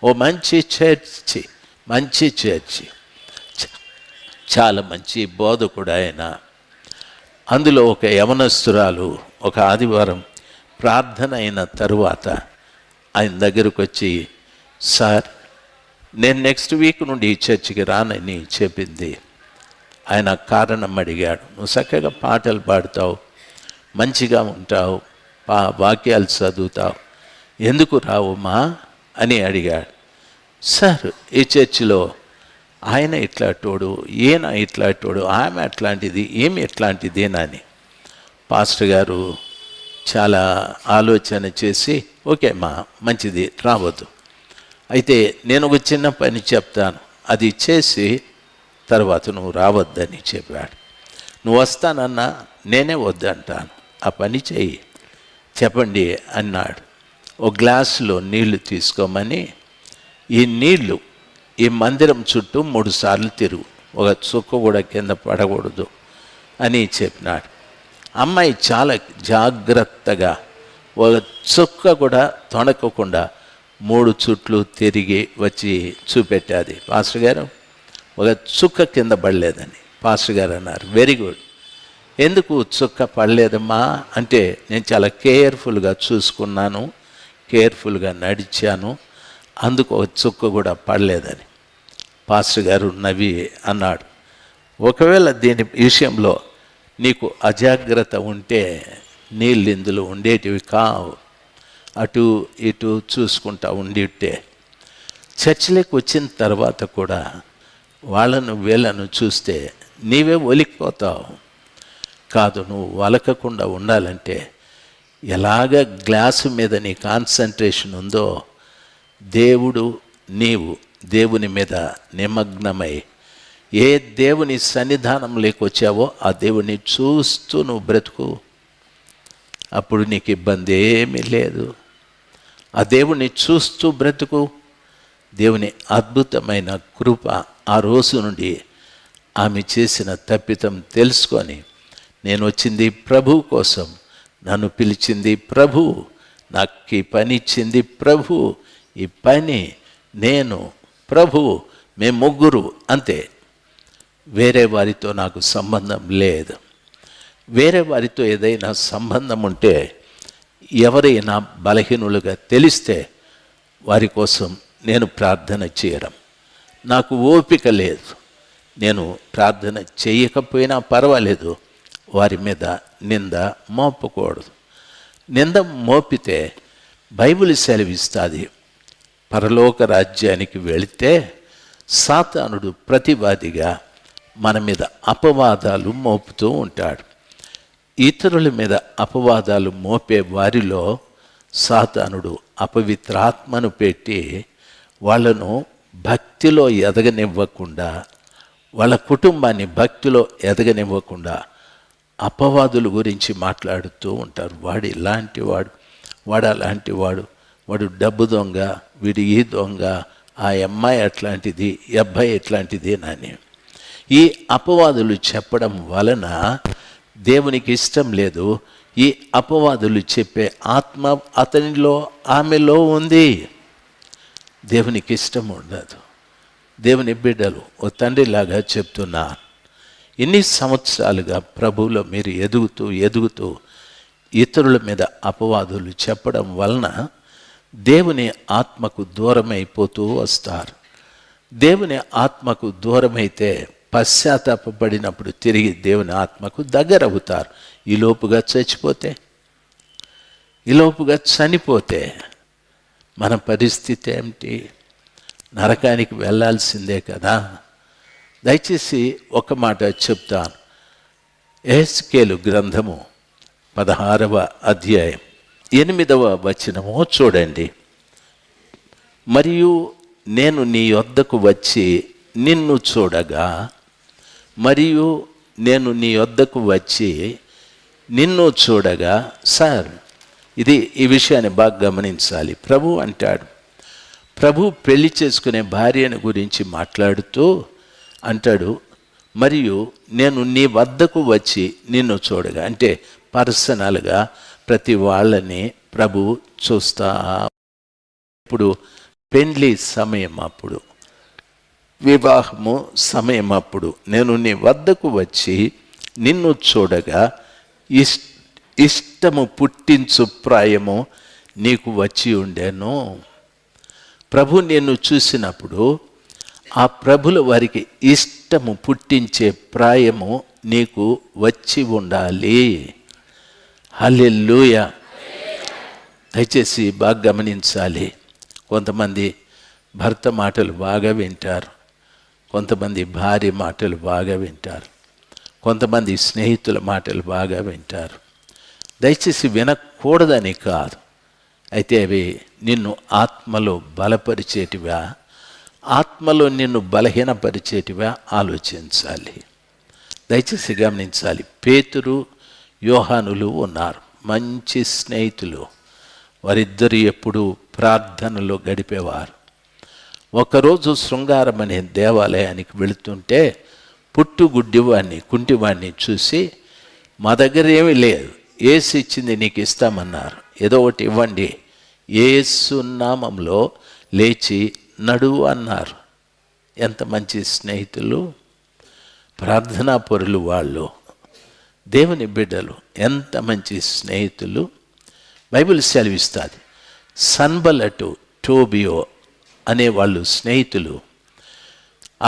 ఓ మంచి చర్చి, చాలా మంచి బోధకుడు ఆయన. అందులో ఒక యవనస్తురాలు ఒక ఆదివారం ప్రార్థన అయిన తరువాత ఆయన దగ్గరకు వచ్చి, సార్ నేను నెక్స్ట్ వీక్ నుండి ఈ చర్చికి రానని చెప్పింది. ఆయన కారణం అడిగాడు. నువ్వు చక్కగా పాటలు పాడుతావు, మంచిగా ఉంటావు, వాక్యాలు చదువుతావు, ఎందుకు రావుమా అని అడిగాడు. సార్ ఈ చర్చిలో ఆయన ఇట్లాంటోడు, ఈయన ఇట్లాంటోడు, ఆమె అట్లాంటిది, ఏమి ఎట్లాంటిదేనని పాస్టర్ గారు చాలా ఆలోచన చేసి, ఓకే మా మంచిది రావద్దు, అయితే నేను ఒక చిన్న పని చెప్తాను, అది చేసి తర్వాత నువ్వు రావద్దని చెప్పాడు. నువ్వు వస్తానన్నా నేనే వద్దంటాను, ఆ పని చెయ్యి, చెప్పండి అన్నాడు. ఒక గ్లాసులో నీళ్లు తీసుకోమని, ఈ నీళ్లు ఈ మందిరం చుట్టూ 3 సార్లు తిరుగు, ఒక చుక్క కూడా కింద పడకూడదు అని చెప్పినాడు. అమ్మాయి చాలా జాగ్రత్తగా ఒక చుక్క కూడా తొణకకుండా 3 చుట్లు తిరిగి వచ్చి చూపెట్టాది. పాస్టర్ గారు ఒక చుక్క కింద పడలేదని పాస్టర్ గారు అన్నారు. Very good. ఎందుకు చుక్క పడలేదమ్మా అంటే, నేను చాలా కేర్ఫుల్గా చూసుకున్నాను, కేర్ఫుల్గా నడిచాను, అందుకు ఒక చుక్క కూడా పడలేదని పాస్టర్ గారు నవ్వి అన్నాడు. ఒకవేళ దీని విషయంలో నీకు అజాగ్రత్త ఉంటే నీళ్ళు ఇందులో ఉండేటివి కావు, అటు ఇటు చూసుకుంటా ఉండిట్టే చర్చిలోకి వచ్చిన తర్వాత కూడా వాళ్ళను వీళ్ళను చూస్తే నీవే ఒలికిపోతావు. కాదు, నువ్వు వలకకుండా ఉండాలంటే ఎలాగ గ్లాసు మీద నీ కాన్సన్ట్రేషన్ ఉందో, దేవుడు నీవు దేవుని మీద నిమగ్నమై ఏ దేవుని సన్నిధానంలోకి వచ్చావో ఆ దేవుని చూస్తూ నువ్వు బ్రతుకు, అప్పుడు నీకు ఇబ్బంది ఏమీ లేదు. ఆ దేవుని చూస్తూ బ్రతుకు. దేవుని అద్భుతమైన కృప ఆ రోజు నుండి ఆమె చేసిన తప్పిదం తెలుసుకొని, నేను వచ్చింది ప్రభు కోసం, నన్ను పిలిచింది ప్రభు, నాకు ఈ పని ఇచ్చింది ప్రభు, ఈ పని నేను ప్రభు, మేము ముగ్గురు అంతే, వేరే వారితో నాకు సంబంధం లేదు. వేరే వారితో ఏదైనా సంబంధం ఉంటే, ఎవరైనా బలహీనులుగా తెలిస్తే వారి కోసం నేను ప్రార్థన చేయడం నాకు ఓపిక లేదు. నేను ప్రార్థన చేయకపోయినా పర్వాలేదు, వారి మీద నింద మోపకూడదు. నింద మోపితే బైబిల్ సెలవిస్తుంది, పరలోక రాజ్యానికి వెళితే సాతానుడు ప్రతివాదిగా మన మీద అపవాదాలు మోపుతూ ఉంటాడు. ఇతరుల మీద అపవాదాలు మోపే వారిలో సాతానుడు అపవిత్రాత్మను పెట్టి వాళ్ళను భక్తిలో ఎదగనివ్వకుండా, వాళ్ళ కుటుంబాన్ని భక్తిలో ఎదగనివ్వకుండా అపవాదుల గురించి మాట్లాడుతూ ఉంటారు. వాడు ఇలాంటి వాడు, వాడు అలాంటి వాడు, వాడు డబ్బు దొంగ, వీడు ఈ దొంగ, ఆ అమ్మాయి అట్లాంటిది, ఈ అబ్బాయి ఎట్లాంటిది అని ఈ అపవాదులు చెప్పడం వలన దేవునికి ఇష్టం లేదు. ఈ అపవాదులు చెప్పే ఆత్మ అతనిలో ఆమెలో ఉంది, దేవునికి ఇష్టం ఉండదు. దేవుని బిడ్డలు ఓ తండ్రిలాగా చెప్తున్నా, ఇన్ని సంవత్సరాలుగా ప్రభువులో మీరు ఎదుగుతూ ఇతరుల మీద అపవాదులు చెప్పడం వలన దేవుని ఆత్మకు దూరమైపోతూ వస్తారు. దేవుని ఆత్మకు దూరమైతే పశ్చాత్తాపడినప్పుడు తిరిగి దేవుని ఆత్మకు దగ్గర అవుతారు. ఈలోపుగా చనిపోతే మన పరిస్థితి ఏమిటి? నరకానికి వెళ్ళాల్సిందే కదా. దయచేసి ఒక మాట చెప్తాను. యెహెజ్కేలు గ్రంథము 16వ అధ్యాయం 8వ వచనము చూడండి. మరియు నేను నీ యొద్దకు వచ్చి నిన్ను చూడగా, సార్ ఈ విషయాన్ని బాగా గమనించాలి. ప్రభు అంటాడు, ప్రభు పెళ్లి చేసుకునే భార్యను గురించి మాట్లాడుతూ అంటాడు, మరియు నేను నీ వద్దకు వచ్చి నిన్ను చూడగా, అంటే పర్సనల్గా ప్రతి వాళ్ళని ప్రభు చూస్తా. ఇప్పుడు పెండ్లి సమయం అప్పుడు, వివాహము సమయం అప్పుడు నేను నీ వద్దకు వచ్చి నిన్ను చూడగా ఇష్టము పుట్టించు ప్రాయము నీకు వచ్చి ఉండేను. ప్రభు నిన్ను చూసినప్పుడు ఆ ప్రభుల వారికి ఇష్టము పుట్టించే ప్రాయము నీకు వచ్చి ఉండాలి. హల్లెలూయా. దయచేసి బాగా గమనించాలి. కొంతమంది భర్త మాటలు బాగా వింటారు, కొంతమంది భార్య మాటలు బాగా వింటారు, కొంతమంది స్నేహితుల మాటలు బాగా వింటారు. దయచేసి వినకూడదని కాదు, అయితే అవి నిన్ను ఆత్మలో బలపరిచేటివా, ఆత్మలో నిన్ను బలహీనపరిచేటివా ఆలోచించాలి. దయచేసి గమనించాలి. పేతురు, యోహానులు ఉన్నారు, మంచి స్నేహితులు. వారిద్దరు ఎప్పుడు ప్రార్థనలో గడిపేవారు. ఒకరోజు శృంగారం అనే దేవాలయానికి వెళుతుంటే పుట్టుగుడ్డివాడిని, కుంటివాడిని చూసి, మా దగ్గర ఏమీ లేదు, యేసు ఇచ్చింది నీకు ఇస్తామన్నారు, ఏదో ఒకటి ఇవ్వండి, యేసు నామంలో లేచి నడువు అన్నారు. ఎంత మంచి స్నేహితులు, ప్రార్థనా పరులు వాళ్ళు, దేవుని బిడ్డలు, ఎంత మంచి స్నేహితులు. బైబిల్ సెలవిస్తుంది, సన్బలటు, టోబియో అనేవాళ్ళు స్నేహితులు.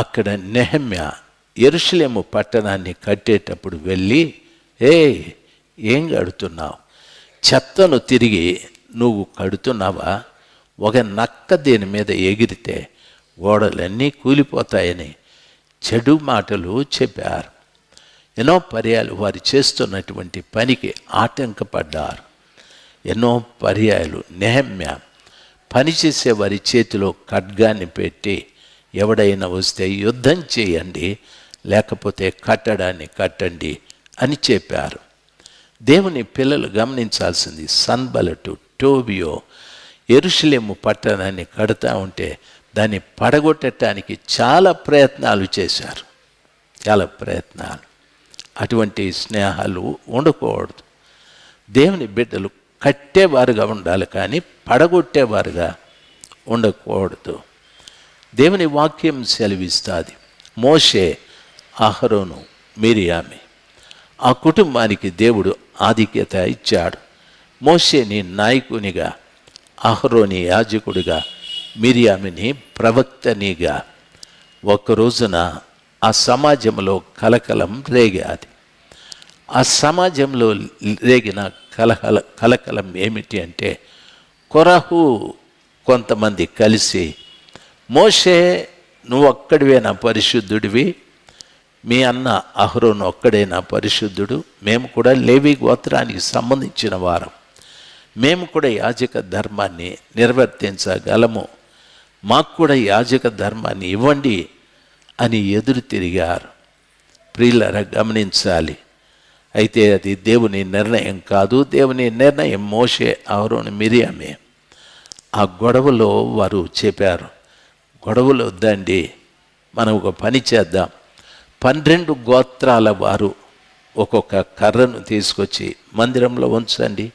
అక్కడ నెహెమ్యా యెరూషలేము పట్టణాన్ని కట్టేటప్పుడు వెళ్ళి, ఏం కడుతున్నావు, చెత్తను తిరిగి నువ్వు కడుతున్నావా, ఒక నక్క దేని మీద ఎగిరితే గోడలన్నీ కూలిపోతాయని చెడు మాటలు చెప్పారు. ఎన్నో పర్యాలు వారు చేస్తున్నటువంటి పనికి ఆటంకపడ్డారు. ఎన్నో పర్యాలు నెహెమ్యా పనిచేసే వారి చేతిలో ఖడ్గాన్ని పెట్టి, ఎవడైనా వస్తే యుద్ధం చేయండి, లేకపోతే కట్టడాన్ని కట్టండి అని చెప్పారు. దేవుని పిల్లలు గమనించాల్సింది, సన్బలటు, టోబియో యెరూషలేము పట్టణాన్ని కడతా ఉంటే దాన్ని పడగొట్టడానికి చాలా ప్రయత్నాలు చేశారు, చాలా ప్రయత్నాలు. అటువంటి స్నేహాలు ఉండకూడదు. దేవుని బిడ్డలు కట్టేవారుగా ఉండాలి, కానీ పడగొట్టేవారుగా ఉండకూడదు. దేవుని వాక్యం సెలవిస్తుంది, మోషే, అహరోను, మిరియామి, ఆ కుటుంబానికి దేవుడు ఆధిక్యత ఇచ్చాడు. మోషేని నాయకునిగా, అహరోని యాజకుడిగా, మిరియామిని ప్రవక్తనిగా. ఒక్కరోజున ఆ సమాజంలో కలకలం రేగాది. ఆ సమాజంలో రేగిన కలకలం ఏమిటి అంటే, కొరహు కొంతమంది కలిసి, మోషే నువ్వు ఒక్కడివేనా పరిశుద్ధుడివి, మీ అన్న అహరోను ఒక్కడేనా పరిశుద్ధుడు, మేము కూడా లేవి గోత్రానికి సంబంధించిన వారం, మేము కూడా యాజక ధర్మాన్ని నిర్వర్తించగలము, మాకు కూడా యాజక ధర్మాన్ని ఇవ్వండి అని ఎదురు తిరిగారు. ప్రియులారా గమనించాలి. అయితే అది దేవుని నిర్ణయం కాదు, దేవుని నిర్ణయం మోషే, అహరోను, మిరియామే. ఆ గొడవలో వారు చెప్పారు, గొడవలు వద్దండి, మనం ఒక పని చేద్దాం, 12 గోత్రాల వారు ఒక్కొక్క కర్రను తీసుకొచ్చి మందిరంలో ఉంచండి,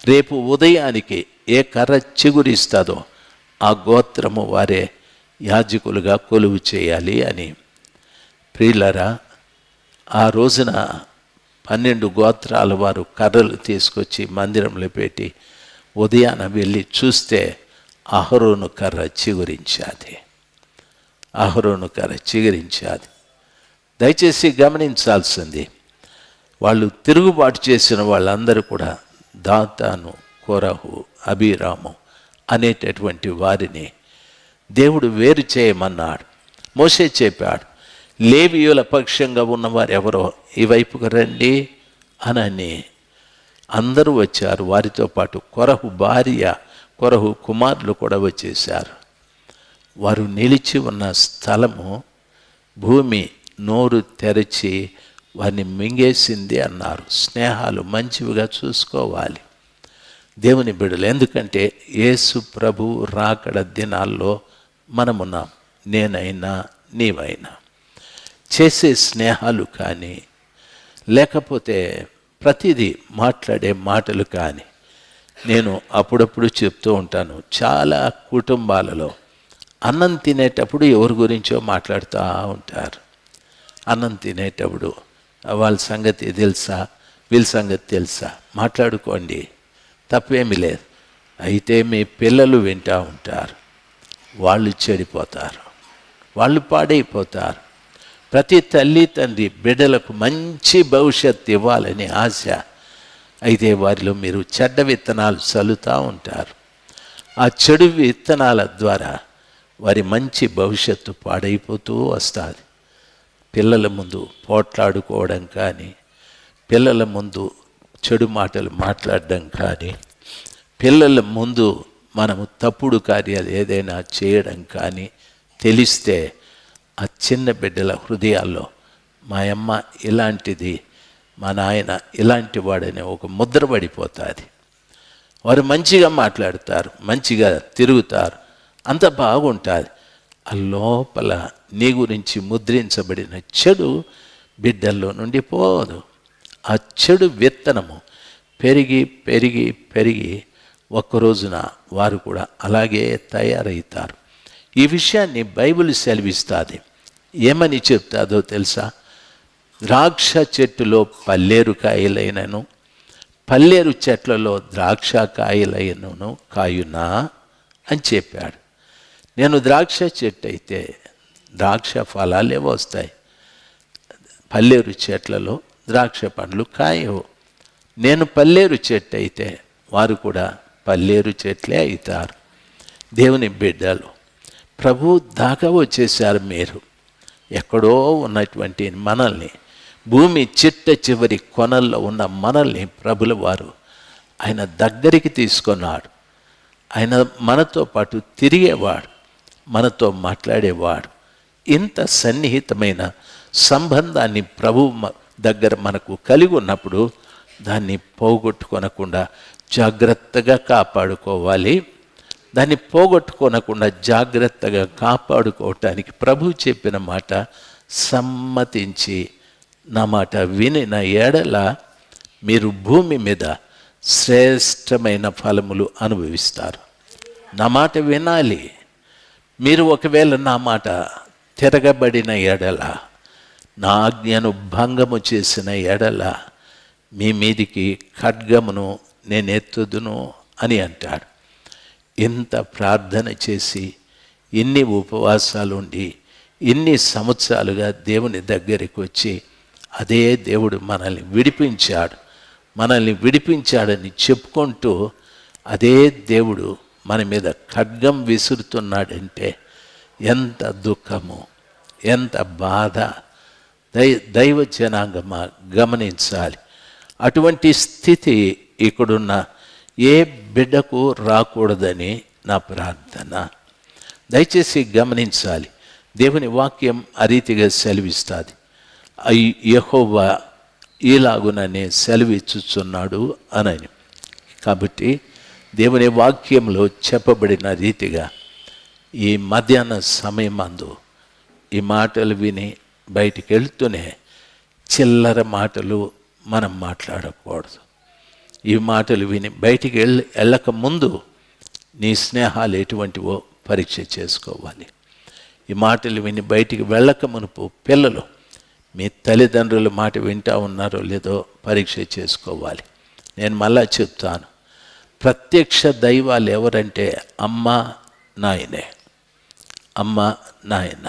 రేపు ఉదయానికి ఏ కర్ర చిగురిస్తుందో ఆ గోత్రము వారే యాజకులుగా కొలువు చేయాలి అని. ప్రియులారా, ఆ రోజున 12 గోత్రాల వారు కర్రలు తీసుకొచ్చి మందిరంలో పెట్టి ఉదయాన వెళ్ళి చూస్తే అహరోను కర్ర చిగురించాది, అహరోను కర్ర చిగురించాది. దయచేసి గమనించాల్సింది, వాళ్ళు తిరుగుబాటు చేసిన వాళ్ళందరూ కూడా దాతాను, కొరహు, అబీరాము అనేటటువంటి వారిని దేవుడు వేరు చేయమన్నాడు. మోషే చెప్పాడు, లేవీయుల పక్షంగా ఉన్నవారు ఎవరో ఈ వైపుకు రండి అనని. అందరూ వచ్చారు. వారితో పాటు కొరహు భార్య, కొరహు కుమారులు కూడా వచ్చేశారు. వారు నిలిచి ఉన్న స్థలము భూమి నోరు తెరచి వారిని మింగేసింది అన్నారు. స్నేహాలు మంచివిగా చూసుకోవాలి దేవుని బిడ్డలు. ఎందుకంటే యేసు ప్రభు రాకడ దినాల్లో మనమున్నాం. నేనైనా నీవైనా చేసే స్నేహాలు కానీ, లేకపోతే ప్రతిదీ మాట్లాడే మాటలు కానీ నేను అప్పుడప్పుడు చెప్తూ ఉంటాను, చాలా కుటుంబాలలో అన్నం తినేటప్పుడు ఎవరి గురించో మాట్లాడుతూ ఉంటారు. అన్నం తినేటప్పుడు వాళ్ళ సంగతి తెలుసా, వీళ్ళ సంగతి తెలుసా, మాట్లాడుకోండి, తప్పేమీ లేదు. అయితే మీ పిల్లలు వింటూ ఉంటారు, వాళ్ళు చెడిపోతారు, వాళ్ళు పాడైపోతారు. ప్రతి తల్లి తండ్రి బిడ్డలకు మంచి భవిష్యత్తు ఇవ్వాలని ఆశ. అయితే వారిలో మీరు చెడ్డ విత్తనాలు చల్లుతూ ఉంటారు. ఆ చెడు విత్తనాల ద్వారా వారి మంచి భవిష్యత్తు పాడైపోతూ వస్తుంది. పిల్లల ముందు పోట్లాడుకోవడం కానీ, పిల్లల ముందు చెడు మాటలు మాట్లాడడం కానీ, పిల్లల ముందు మనము తప్పుడు కార్యాలు ఏదైనా చేయడం కానీ తెలిస్తే ఆ చిన్న బిడ్డల హృదయాల్లో మా అమ్మ ఇలాంటిది, మా నాయన ఇలాంటి వాడనే ఒక ముద్ర పడిపోతుంది. వారు మంచిగా మాట్లాడతారు, మంచిగా తిరుగుతారు, అంత బాగుంటుంది. ఆ లోపల నీ గురించి ముద్రించబడిన చెడు బిడ్డల్లో నుండి పోదు. ఆ చెడు విత్తనము పెరిగి పెరిగి పెరిగి ఒక్కరోజున వారు కూడా అలాగే తయారవుతారు. ఈ విషయాన్ని బైబిల్ సెలవిస్తుంది. ఏమని చెప్తాదో తెలుసా? ద్రాక్ష చెట్టులో పల్లేరు కాయలైనను, పల్లేరు చెట్లలో ద్రాక్ష కాయలైనను కాయునా అని చెప్పాడు. నేను ద్రాక్ష చెట్టు అయితే ద్రాక్ష ఫలాలే వస్తాయి, పల్లేరు చెట్లలో ద్రాక్ష పండ్లు కాయవు. నేను పల్లేరు చెట్టు అయితే వారు కూడా పల్లేరు చెట్లే అవుతారు. దేవుని బిడ్డలు ప్రభు దాకా వచ్చేసారు. మీరు ఎక్కడో ఉన్నటువంటి మనల్ని, భూమి చిట్ట చివరి కొనల్లో ఉన్న మనల్ని ప్రభుల వారు ఆయన దగ్గరికి తీసుకున్నాడు. ఆయన మనతో పాటు తిరిగేవాడు, మనతో మాట్లాడేవాడు. ఇంత సన్నిహితమైన సంబంధాన్ని ప్రభు దగ్గర మనకు కలిగి ఉన్నప్పుడు దాన్ని పోగొట్టుకొనకుండా జాగ్రత్తగా కాపాడుకోవాలి. దాన్ని పోగొట్టుకొనకుండా జాగ్రత్తగా కాపాడుకోవటానికి ప్రభు చెప్పిన మాట సమ్మతించి నా మాట వినిన ఎడల మీరు భూమి మీద శ్రేష్టమైన ఫలములు అనుభవిస్తారు. నా మాట వినాలి. మీరు ఒకవేళ నా మాట తిరగబడిన ఎడల, నా ఆజ్ఞను భంగము చేసిన ఎడల మీ మీదికి ఖడ్గమును నేను ఎత్తుదును అని అంటాడు. ఇంత ప్రార్థన చేసి, ఇన్ని ఉపవాసాలు ఉండి, ఇన్ని సంవత్సరాలుగా దేవుని దగ్గరికి వచ్చి అదే దేవుడు మనల్ని విడిపించాడు, మనల్ని విడిపించాడని చెప్పుకుంటూ అదే దేవుడు మన మీద ఖడ్గం విసురుతున్నాడంటే ఎంత దుఃఖము, ఎంత బాధ. దైవ జనాంగమా గమనించాలి. అటువంటి స్థితి ఇక్కడున్న ఏ బిడ్డకు రాకూడదని నా ప్రార్థన. దయచేసి గమనించాలి. దేవుని వాక్యం ఆ రీతిగా సెలవిస్తుంది. యెహోవా ఈలాగుననే సెలవిచ్చుచున్నాడు అని. కాబట్టి దేవుని వాక్యంలో చెప్పబడిన రీతిగా ఈ మధ్యాహ్న సమయమందు ఈ మాటలు విని బయటికి వెళ్తూనే చిల్లర మాటలు మనం మాట్లాడకూడదు. ఈ మాటలు విని బయటికి వెళ్ళక ముందు నీ స్నేహాలు ఎటువంటివో పరీక్ష చేసుకోవాలి. ఈ మాటలు విని బయటికి వెళ్ళక మునుపు పిల్లలు మీ తల్లిదండ్రుల మాట వింటూ ఉన్నారో లేదో పరీక్ష చేసుకోవాలి. నేను మళ్ళా చెప్తాను, ప్రత్యక్ష దైవాలు ఎవరంటే అమ్మ నాయనే, అమ్మ నాయన.